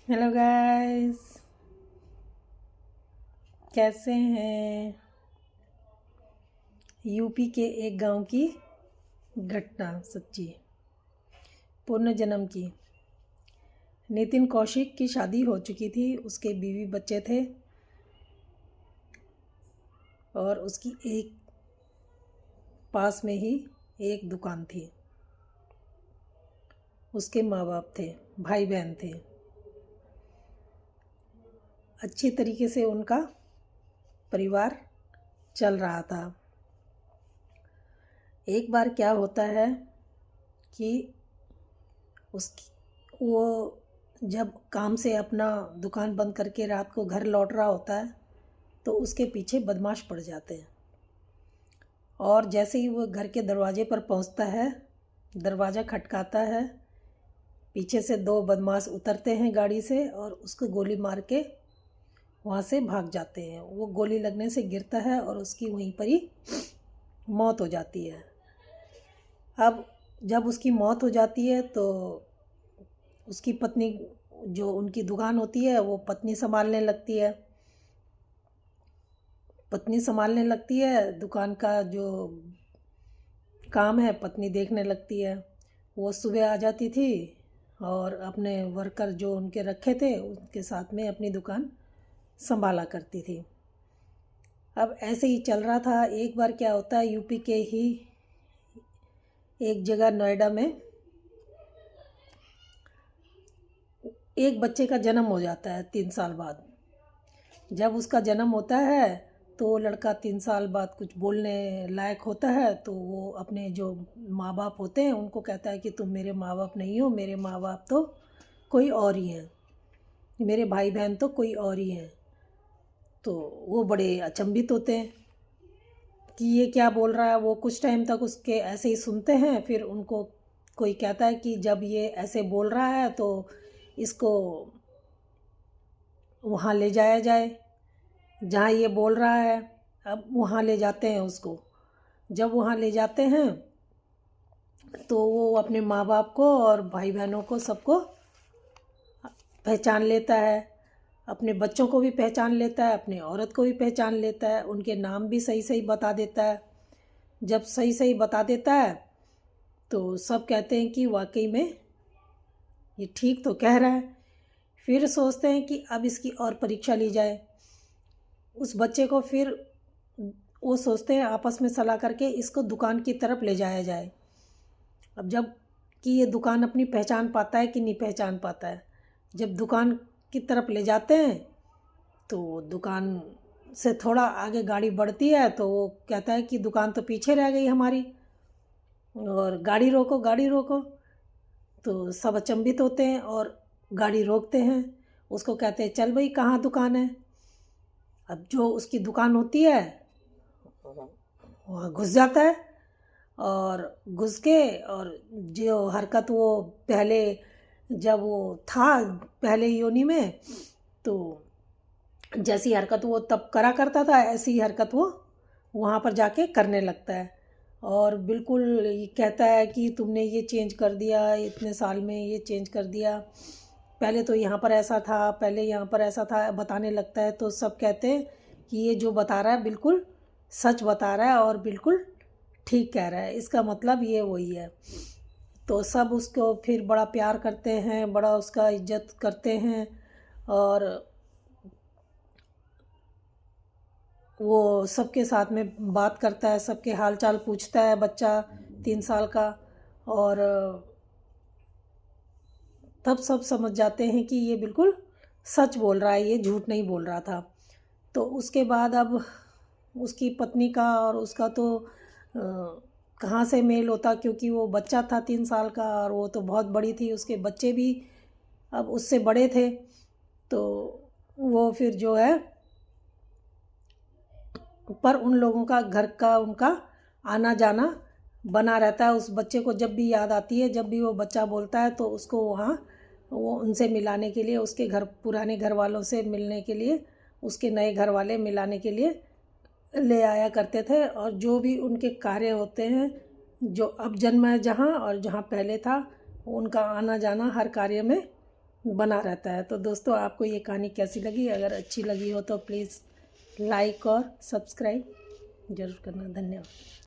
Hello guys, कैसे हैं। UP के एक गांव की घटना सच्ची पुनर्जन्म की। नितिन कौशिक की शादी हो चुकी थी, उसके बीवी बच्चे थे और उसकी एक पास में ही एक दुकान थी। उसके माँ बाप थे, भाई बहन थे। अच्छी तरीके से उनका परिवार चल रहा था। एक बार क्या होता है कि उसकी वो जब काम से अपना दुकान बंद करके रात को घर लौट रहा होता है तो उसके पीछे बदमाश पड़ जाते हैं। और जैसे ही वो घर के दरवाजे पर पहुंचता है, दरवाज़ा खटकाता है, पीछे से दो बदमाश उतरते हैं गाड़ी से और उसको गोली मार के वहाँ से भाग जाते हैं। वो गोली लगने से गिरता है और उसकी वहीं पर ही मौत हो जाती है। अब जब उसकी मौत हो जाती है तो उसकी पत्नी, जो उनकी दुकान होती है, वो पत्नी संभालने लगती है। दुकान का जो काम है पत्नी देखने लगती है। वो सुबह आ जाती थी और अपने वर्कर जो उनके रखे थे उनके साथ में अपनी दुकान संभाला करती थी। अब ऐसे ही चल रहा था। एक बार क्या होता है, यूपी के ही एक जगह नोएडा में एक बच्चे का जन्म हो जाता है 3 साल बाद। जब उसका जन्म होता है तो वो लड़का 3 साल बाद कुछ बोलने लायक होता है, तो वो अपने जो माँ बाप होते हैं उनको कहता है कि तुम मेरे माँ बाप नहीं हो, मेरे माँ बाप तो कोई और ही हैं, मेरे भाई बहन तो कोई और ही हैं। तो वो बड़े अचंभित होते हैं कि ये क्या बोल रहा है। वो कुछ टाइम तक उसके ऐसे ही सुनते हैं, फिर उनको कोई कहता है कि जब ये ऐसे बोल रहा है तो इसको वहाँ ले जाया जाए जहाँ ये बोल रहा है। अब वहाँ ले जाते हैं उसको। जब वहाँ ले जाते हैं तो वो अपने माँ बाप को और भाई बहनों को सबको पहचान लेता है। अपने बच्चों को भी पहचान लेता है, अपनी औरत को भी पहचान लेता है, उनके नाम भी सही सही बता देता है। जब सही सही बता देता है तो सब कहते हैं कि वाकई में ये ठीक तो कह रहा है। फिर सोचते हैं कि अब इसकी और परीक्षा ली जाए। उस बच्चे को फिर वो सोचते हैं आपस में सलाह करके इसको दुकान की तरफ ले जाया जाए। अब जब कि ये दुकान अपनी पहचान पाता है कि नहीं पहचान पाता है। जब दुकान की तरफ ले जाते हैं तो दुकान से थोड़ा आगे गाड़ी बढ़ती है तो वो कहता है कि दुकान तो पीछे रह गई हमारी, और गाड़ी रोको गाड़ी रोको। तो सब अचंभित होते हैं और गाड़ी रोकते हैं। उसको कहते हैं चल भाई कहाँ दुकान है। अब जो उसकी दुकान होती है वहाँ घुस जाता है और घुस के और जो हरकत वो पहले जब वो था पहले योनि में, तो जैसी हरकत वो तब करा करता था ऐसी हरकत वो वहाँ पर जाके करने लगता है। और बिल्कुल ये कहता है कि तुमने ये चेंज कर दिया, इतने साल में ये चेंज कर दिया, पहले तो यहाँ पर ऐसा था, पहले यहाँ पर ऐसा था, बताने लगता है। तो सब कहते हैं कि ये जो बता रहा है बिल्कुल सच बता रहा है और बिल्कुल ठीक कह रहा है, इसका मतलब ये वही है। तो सब उसको फिर बड़ा प्यार करते हैं, बड़ा उसका इज्जत करते हैं। और वो सबके साथ में बात करता है, सबके हाल चाल पूछता है बच्चा 3 साल का। और तब सब समझ जाते हैं कि ये बिल्कुल सच बोल रहा है, ये झूठ नहीं बोल रहा था। तो उसके बाद अब उसकी पत्नी का और उसका तो कहाँ से मेल होता, क्योंकि वो बच्चा था 3 साल का और वो तो बहुत बड़ी थी, उसके बच्चे भी अब उससे बड़े थे। तो वो फिर जो है, पर उन लोगों का घर का उनका आना जाना बना रहता है। उस बच्चे को जब भी याद आती है, जब भी वो बच्चा बोलता है तो उसको वहाँ वो उनसे मिलाने के लिए, उसके घर पुराने घर वालों से मिलने के लिए, उसके नए घर वाले मिलाने के लिए ले आया करते थे। और जो भी उनके कार्य होते हैं, जो अब जन्म है जहाँ और जहाँ पहले था, उनका आना जाना हर कार्य में बना रहता है। तो दोस्तों आपको ये कहानी कैसी लगी? अगर अच्छी लगी हो तो प्लीज़ लाइक और सब्सक्राइब ज़रूर करना। धन्यवाद।